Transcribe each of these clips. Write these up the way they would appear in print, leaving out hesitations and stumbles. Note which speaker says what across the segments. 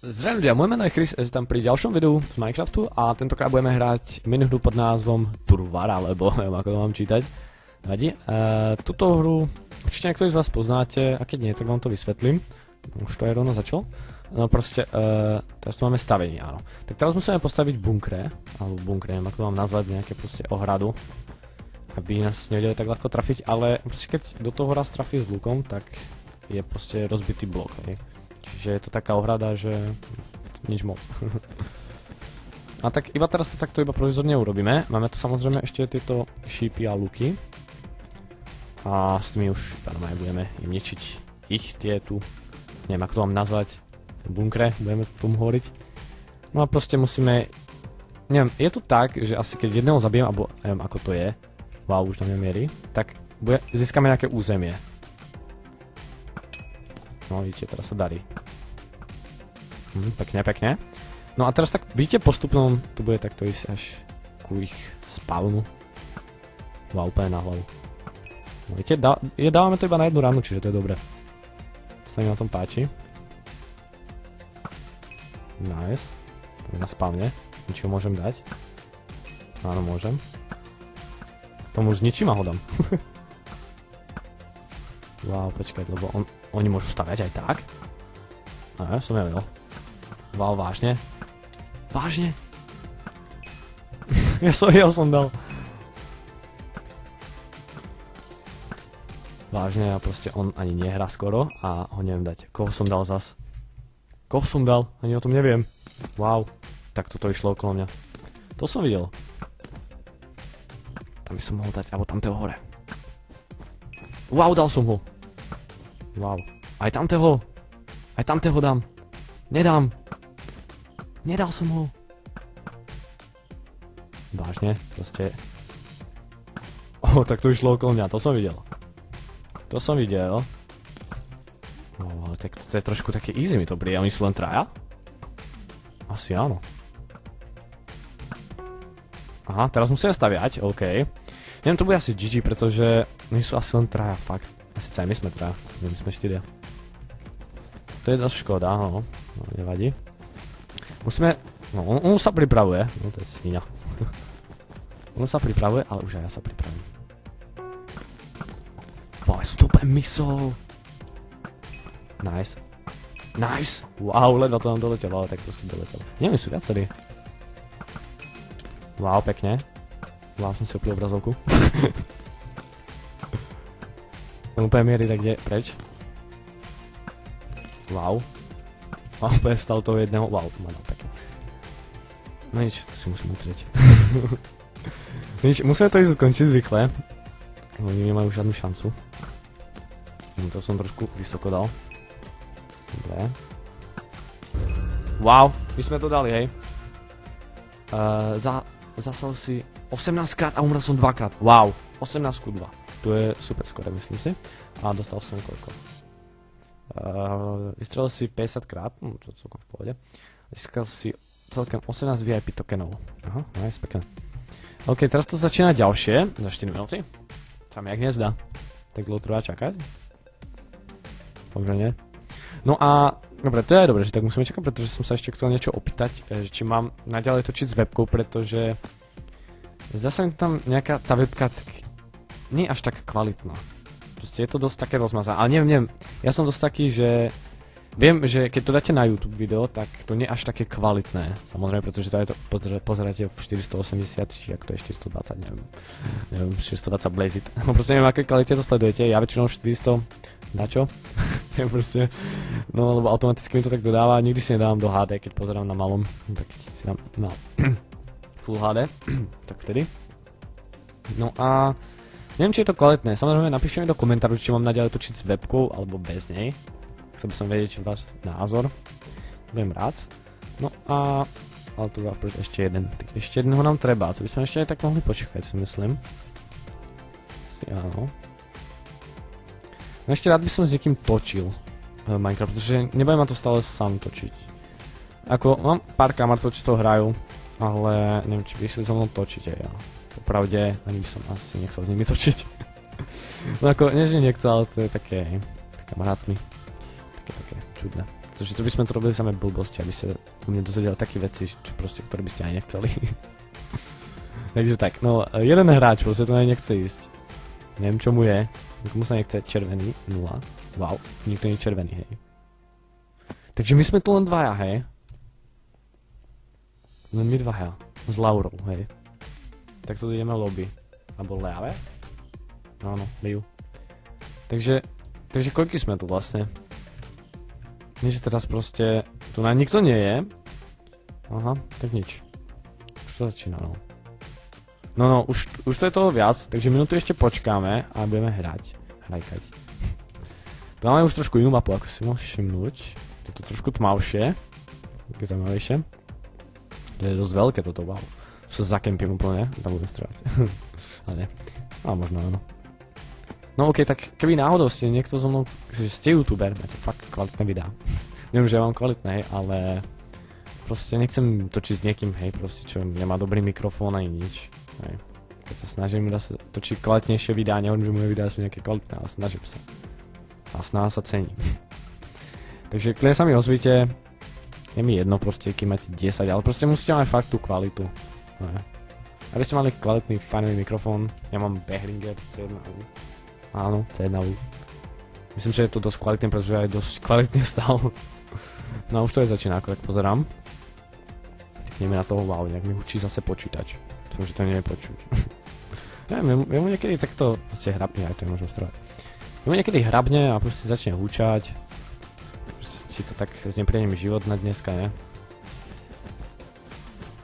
Speaker 1: Zdravím ľudia, moje meno je Chris, tam pri ďalšom videu z Minecraftu a tentokrát budeme hrať minihru pod názvom Turvar, alebo neviem ako to mám čítať. Vadí. Tuto hru určite niektorí z vás poznáte, a keď nie, tak vám to vysvetlím. Už to aj rovno začal. No proste, teraz tu máme stavenie, áno. Tak teraz musíme postaviť bunkre, alebo bunkre, neviem ako to mám nazvať, nejaké proste ohradu, aby nás nevedeli tak ľahko trafiť, ale proste keď do toho raz trafí s lukom, tak je proste rozbitý blok, hej. Čiže je to taká ohrada, že nič moc. A tak iba teraz to takto iba provizorne urobíme. Máme tu samozrejme ešte tieto šípy a luky. A s tými už budeme im ničiť ich, tie tu, neviem ako to mám nazvať, bunkre, budeme tomu hovoriť. No a proste musíme, neviem, je to tak, že asi keď jedného zabijem, alebo neviem ako to je, wow, už na mňa mierí, tak získame nejaké územie. No vidíte, teraz sa darí. Pekne, pekne. No a teraz tak, vidíte, postupnom to bude takto ísť až ku ich spawnu. Wow, úplne na hlavu. No vidíte, dávame to iba na jednu ránu, čiže to je dobré. Sa mi na tom páči. Nice. To je na spawne. Niečo môžem dať? Áno, môžem. Tomu už zničím a ho dám. Wow, počkaj, lebo oni môžu staviať aj tak? Ja som nevedel. Wow, vážne? Vážne? ja som dal. Vážne, a proste on ani nehrá skoro a ho neviem dať. Koho som dal zas? Koho som dal? Ani o tom neviem. Wow, tak toto išlo okolo mňa. To som videl. Tam by som mohol dať, alebo tamtého hore. Wow, dal som ho. Wow. Aj tamtého dám. Nedám. Nedal som ho. Vážne, proste. Tak to išlo okolo mňa, to som videl. To som videl. Ale tak to je trošku také easy mi to príde, oni sú len traja? Asi áno. Aha, teraz musíme staviať, OK. Neviem, to bude asi GG, pretože oni sú asi len traja, fakt. Asi aj my sme traja, my sme 4. To je dosť škoda, no. Nevadí. Musíme, no on sa pripravuje, no to je svíňa. On sa pripravuje, ale už aj ja sa pripravím. Wow, ja som to úplne mysol. Nice. Nice. Wow, ledva to nám doletelo, ale tak proste doletelo. Neviem, sú viacerí. Wow, pekne. Wow, som si opil obrazovku. On úplne mierí tak kde preč. Wow. Wow, úplne stal toho jedného. Wow, to má dal pekne. No nič, to si musím utrieť. Nič, musíme to ísť ukončiť rýchle. Oni nemajú žiadnu šancu. To som trošku vysoko dal. Dobre. Wow, my sme to dali, hej. Zasal si 18 krát a umrel som 2 krát. Wow, 18-2. To je super skoro, myslím si. A dostal som koľko? Vystrelil si 50 krát, to je celkom v pohode. Získal si celkem 18 VIP tokenov. Aha, nice, pekné. OK, teraz to začína ďalšie, za 4 minúty. Sa mi jak nezdá. Tak dlho trvá čakať. Možno nie. No a, dobre, to je aj dobre, že tak musíme čakať, pretože som sa ešte chcel niečo opýtať, že či mám naďalej točiť s webkou, pretože zdá sa mi tam nejaká tá webka nie až tak kvalitná. Proste je to dosť také rozmazané, ale neviem, ja som dosť taký, že viem, že keď to dáte na YouTube video, tak to nie je až také kvalitné, samozrejme, pretože to pozeráte v 480, či ak to je 420, neviem, 420 Blazit, proste neviem, aké kvalite to sledujete, ja väčšinou 400, na čo? Proste, no lebo automaticky mi to tak dodáva, nikdy si nedávam do HD, keď pozerám na malom, tak keď si dám na Full HD, tak vtedy. No a neviem, či je to kvalitné, samozrejme napíšte mi do komentáru, či mám naďalej točiť s webkou, alebo bez nej. Chcel by som vedieť váš názor. Budem rád. No a ale tu ešte jeden. Tak ešte jedného nám treba, to by sme ešte aj tak mohli počkať, si myslím. Si áno. No ešte rád by som s niekým točil Minecraft, pretože nebudem ma to stále sám točiť. Ako, mám pár kamarátov, čo to hrajú, ale neviem, či by išli so mnou točiť aj ja. Popravde, ani by som asi nechcel s nimi točiť. No ako, nie že nechcel, ale to je také, kamarátmi. Také čudné. Pretože tu by sme to robili samé blbosti, aby ste u mne dozvedeli také veci, čo proste, ktoré by ste aj nechceli. Takže tak, no, jeden hráč proste to aj nechce ísť. Neviem, čo mu je. Nikomu sa nechce červený, 0. Wow, nikto nie je červený, hej. Takže my sme tu len dvaja, hej. Len my dvaja. S Laurou, hej. Tak to ideme lobby. Alebo Leave? Áno, Liu. Takže koľky sme tu vlastne? Nie, že teraz proste... Tu na nikto nie je. Aha, tak nič. Už to začína, no. No, už to je toho viac, takže minútu ešte počkáme a budeme hrať. Hrajkať. Tu máme už trošku inú mapu, ako si môžeš všimnúť. Je to trošku tmavšie. Také zaujímavejšie. To je dosť veľké toto, wow. Už sa zakempím úplne, tam budem strieľať. Ale nie. Ale možno áno. No okej, tak keby náhodou ste niekto so mnou, že ste youtuber, máte fakt kvalitné videá. Viem, že ja mám kvalitné, hej, ale proste nechcem točiť s niekým, hej, proste čo nemá dobrý mikrofón ani nič. Hej. Keď sa snažím točiť kvalitnejšie videá, nehovorím, že moje videá sú nejaké kvalitné, ale snažím sa. A snaha sa cení. Takže kľudne sa mi ozvíte, je mi jedno proste, keď máte 10, ale proste musíte mať fakt tú kvalitu. Hej. Aby ste mali kvalitný, fajnový mikrofón, ja mám Behringer C1U. Áno, C1U. Myslím, že je to dosť kvalitné, pretože aj dosť kvalitne stal. No a už to je začína, ako tak pozerám. Tak ideme na toho, wow, nejak mi hučí zase počítač. Dúfam, že to nie je počuť. Neviem, mu niekedy takto vlastne hrabne, aj to je možno strávať. Mu niekedy hrabne a proste začne hučať. Si to tak znepríjemný život na dneska, ne?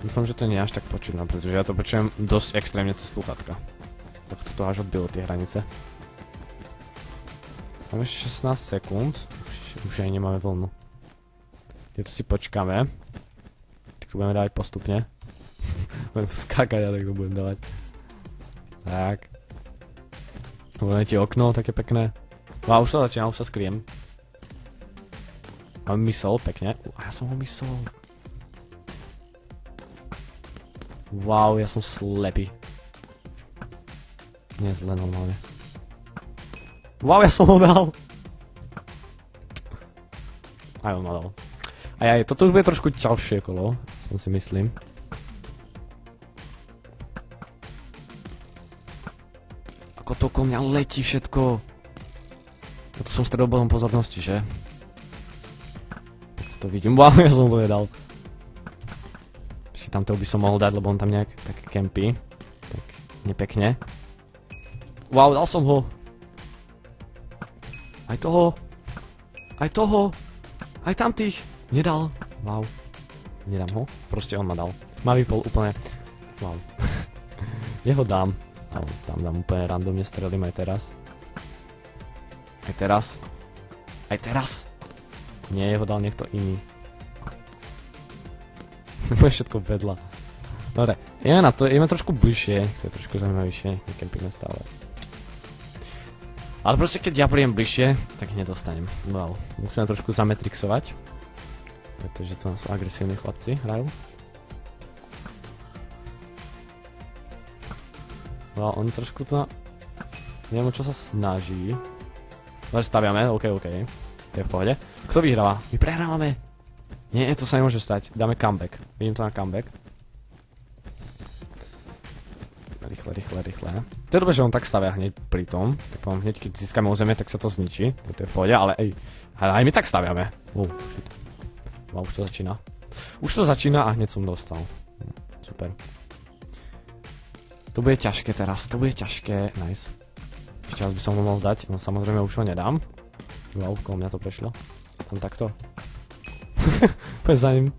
Speaker 1: Dúfam, že to nie je až tak počuť, no, pretože ja to počujem dosť extrémne cez slúchatka. Tak toto až odbilo tie hranice. Máme 16 sekúnd. Už aj nemáme vlnu. Keď to si počkáme. Tak to budeme dávať postupne. Budem tu skákať a tak to budem dávať. Tak. Budeme ti okno, také pekné. No a už to začína, už sa skriem. Mám mysel, pekne. A ja som ho mysel. Wow, ja som slepý. Nie zle normálne. Wow, ja som ho dal. Aj on ma dal. Aj, toto už bude trošku ťažšie kolo, si myslím. Ako to okolo mňa letí všetko. Ja tu som stredobodom pozornosti, že? Tak to vidím. Wow, ja som ho dal. Ešte tamto by som mohol dať, lebo on tam nejak tak kempí. Tak nepekne. Wow, dal som ho. Aj toho. Aj toho. Aj tamtých. Nedal. Wow. Nedám ho. Proste on ma dal. Ma vypol úplne. Wow. Jeho dám. Ale tam dám úplne randomne, strelím aj teraz. Aj teraz. Aj teraz. Nie, jeho dal niekto iný. Bude všetko vedľa. Dobre, ideme na to, ideme trošku bližšie. To je trošku zaujímavejšie. Nekempíme stále. Ale proste keď ja príjem bližšie, tak nedostanem. Wow. Musíme trošku zametrixovať. Pretože to sú agresívni chlapci, hrajú. Wow, on trošku to... Neviem, čo sa snaží. Ale staviame, ok. To je v pohode. Kto vyhráva? My prehrávame. Nie, to sa nemôže stať. Dáme comeback. Vidím to na comeback. Rýchle. To je dobré, že on tak stavia hneď pri tom. Tak vám hneď, keď získame územie, tak sa to zničí. To je v pohode, ale aj my tak staviame. Shit. Wow, už to začína. Už to začína a hneď som dostal. Super. To bude ťažké teraz, to bude ťažké. Nice. Ešte raz by som ho mohol dať, no samozrejme už ho nedám. Wow, okolo mňa to prešlo. Tam takto. Poď za ním.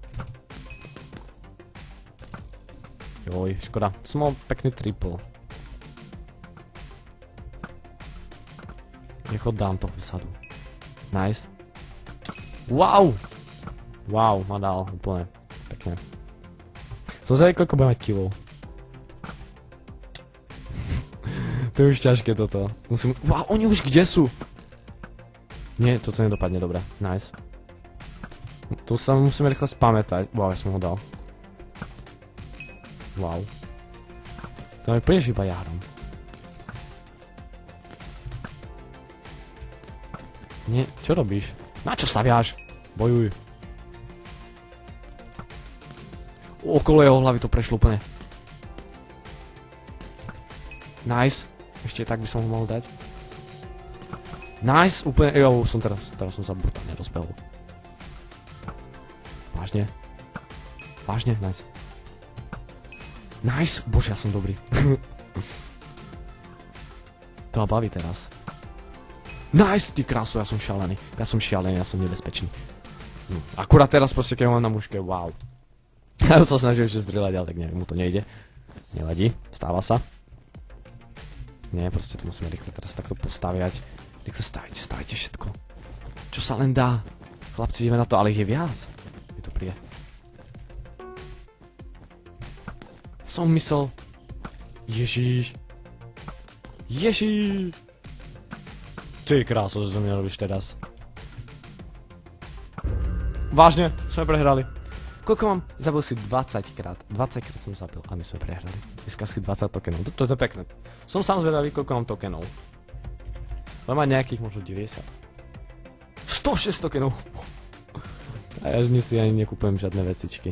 Speaker 1: Joj, škoda. Som mal pekný triple. Nech ho dám to vzadu. Nice. Wow! Wow, ma dal úplne. Pekne. Som zvedavý, koľko bude mať kilov. To je už ťažké toto. Musím... Wow, oni už kde sú? Nie, toto nedopadne dobre. Nice. Tu sa musíme rýchle spamätať. Wow, ja som ho dal. Wow. To je príliš iba jarom. Nie, čo robíš? Na čo staviaš? Bojuj. Okolo jeho hlavy to prešlo úplne. Nice. Ešte tak by som ho mohol dať. Nice, úplne, jo, teraz som sa brutálne rozbehol. Vážne. Vážne, nice. Nice, bože, ja som dobrý. To ma baví teraz. Nice, ty krásu, ja som šialený. Ja som nebezpečný. Akurát teraz proste, keď ho mám na muške, wow. Ja sa snažil ešte zdrieľať, ale tak nejak mu to nejde. Nevadí, stáva sa. Nie, proste to musíme rýchle teraz takto postaviať. Rýchle stavajte všetko. Čo sa len dá. Chlapci, ideme na to, ale ich je viac. Mi to príde. Som myslel. Ježíš. Ježíš. Ty kráso, čo mi robíš teraz. Vážne, sme prehrali. Koľko mám? Zabil si 20 krát. 20 krát som zabil a my sme prehrali. Získal si 20 tokenov. To je pekné. Som sám zvedavý, koľko mám tokenov. Mám nejakých možno 90. 106 tokenov. A ja si ani nekúpujem žiadne vecičky.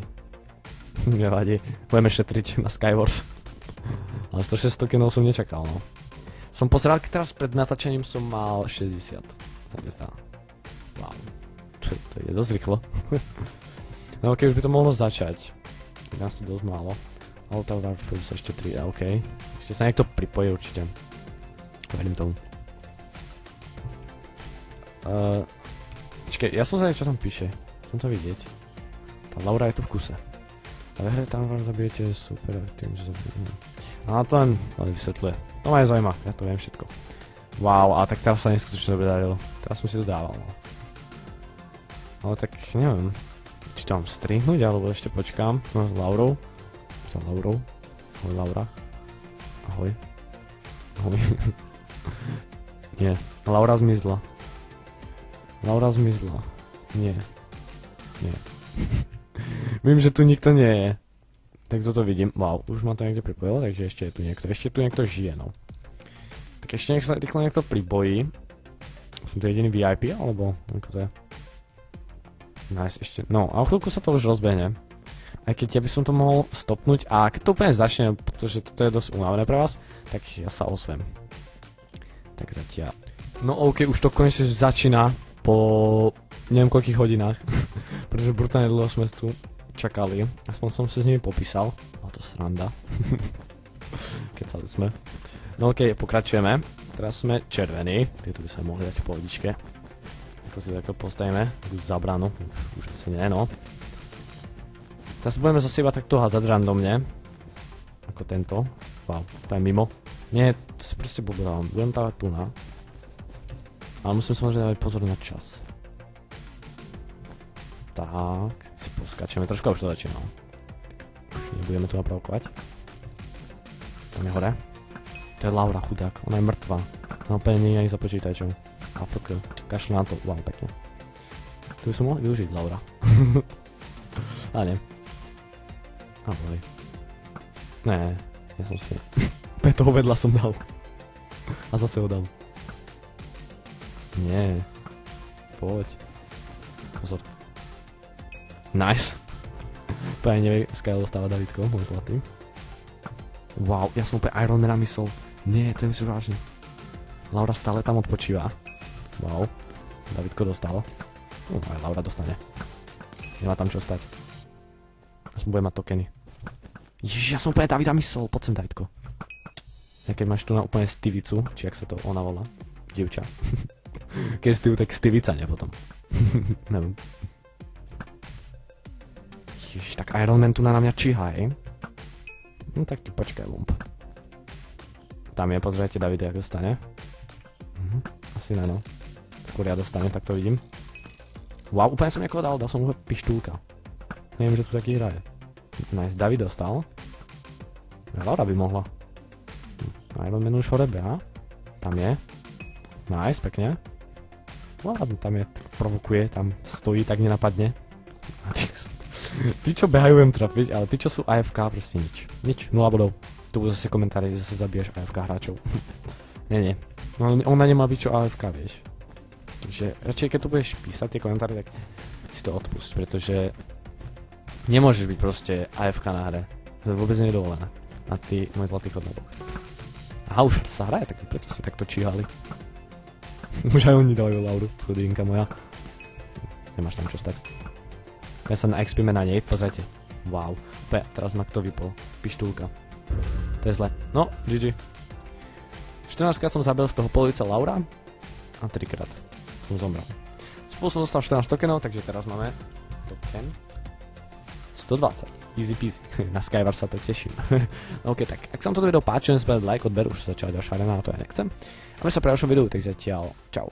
Speaker 1: Nevadí. Budeme šetriť na Skywars. Ale 106 tokenov som nečakal, no. Som pozeral, teraz pred natáčaním som mal 60. Wow. To ide dosť rýchlo. No okej, už by to mohlo začať. Nás tu dosť málo. Altar Warfare sa ešte 3, okej. Ešte sa niekto pripojí určite. Verím tomu. Počkej, ja som sa čo tam píše. Chcem to vidieť. Tá Laura je tu v kuse. A ve hre tam vám zabijete super tým, že zabijete. A to len vysvetľuje. To ma je zaujíma, ja to viem všetko. Wow, a tak teraz sa neskutočne dobre darilo. Teraz som si to dával, no. Ale tak neviem. Či to mám strihnúť, alebo ešte počkám. No, s Laurou. Za Laurou. Ahoj, Laura. Ahoj. Ahoj. Nie. Laura zmizla. Laura zmizla. Nie. Nie. Vím, že tu nikto nie je. Tak toto vidím. Wow, už ma to niekde pripojilo, takže ešte je tu niekto. Ešte tu niekto žije, no. Tak ešte nech sa rýchlo niekto pribojí. Som to jediný VIP, alebo ako to je? Nice, ešte, no a o chvíľku sa to už rozbehne. Aj keď ja by som to mohol stopnúť a keď to úplne začne, pretože toto je dosť unavené pre vás, tak ja sa osvem. Tak zatiaľ. No ok, už to konečne začína po neviem koľkých hodinách, pretože brutálne dlho sme tu čakali, aspoň som sa s nimi popísal, a to sranda. Keď sa sme. No ok, pokračujeme, teraz sme červení, tieto by sa mohli dať v pohodičke. To si takto postavíme, takú zabranu, už asi nie, no. Teraz budeme zase iba takto hádzať randomne. Ako tento. Wow, to je mimo. Nie, to si proste pobrávam, budem dávať tu na. Ale musím samozrejme dávať pozor na čas. Tak, si poskačeme, troška už to začína. Už nebudeme tu napravkovať. Tam je hore. To je Laura, chudák, ona je mŕtva. Ona úplne nie je ani za počítačom. A fuck, kašľu na to, wow, pekne. Tu by som mohol využiť, Laura. Ale nie. A boj. Ne, ja som si... Pe toho vedľa som dal. A zase ho dal. Nie. Poď. Pozor. Nice. Úplne nevie, skále dostáva Davidko, môj zlatý. Wow, ja som úplne Iron Mana myslel. Nie, to je už vážne. Laura stále tam odpočíva. Wow, Davidko dostal. Aj Laura dostane. Nemá tam čo stať. Aspoň bude mať tokeny. Ježiš, ja som úplne Davida myslel. Poď sem, Davidko. Ja keď máš tu na úplne Stivicu, či jak sa to ona volá. Dievča. Keď je Stiv, tak Stivica, ne potom. Neviem. Ježiš, tak Iron Man tu na mňa číha, hej? No tak tu počkaj, lump. Tam je, pozrite, David, jak dostane. Asi ne, no. Skôr ja dostane, tak to vidím. Wow, úplne som niekoho dal som mu pištúlka. Neviem, že tu taký hraje. Nice, David dostal. Laura by mohla. Iron Man už hore beha. Tam je. Nice, pekne. Ladno, tam je, tak provokuje, tam stojí, tak nenapadne. Tí, čo behajú, viem trafiť, ale tí, čo sú AFK, proste nič. Nič, 0 bodov. Tu budú zase komentári, že zase zabiješ AFK hráčov. Nie. Ona nemá byť čo AFK, vieš. Takže radšej, keď tu budeš písať tie komentáre, tak si si to odpusť, pretože nemôžeš byť proste AFK na hre. To je vôbec nedovolené. A ty, môj zlatý chodnobok. Aha, už sa hraje, tak preto ste takto číhali. Už aj oni dajú Lauru, chudinka moja. Nemáš tam čo stať. Ja sa na expime na nej, pozrite. Wow. Teraz ma kto vypol. Pištúlka. To je zle. No, GG. 14 krát som zabil z toho polovica Laura. A 3 krát som zomrel. Spolu som dostal 14 tokenov, takže teraz máme token 120. Easy peasy. Na Skyward sa to teším. OK, tak ak sa vám toto video páčilo, nesmiete like, odber, už sa začala ďalšia arena, a to ja nechcem. A my sa pri ďalšom videu, tak zatiaľ čau.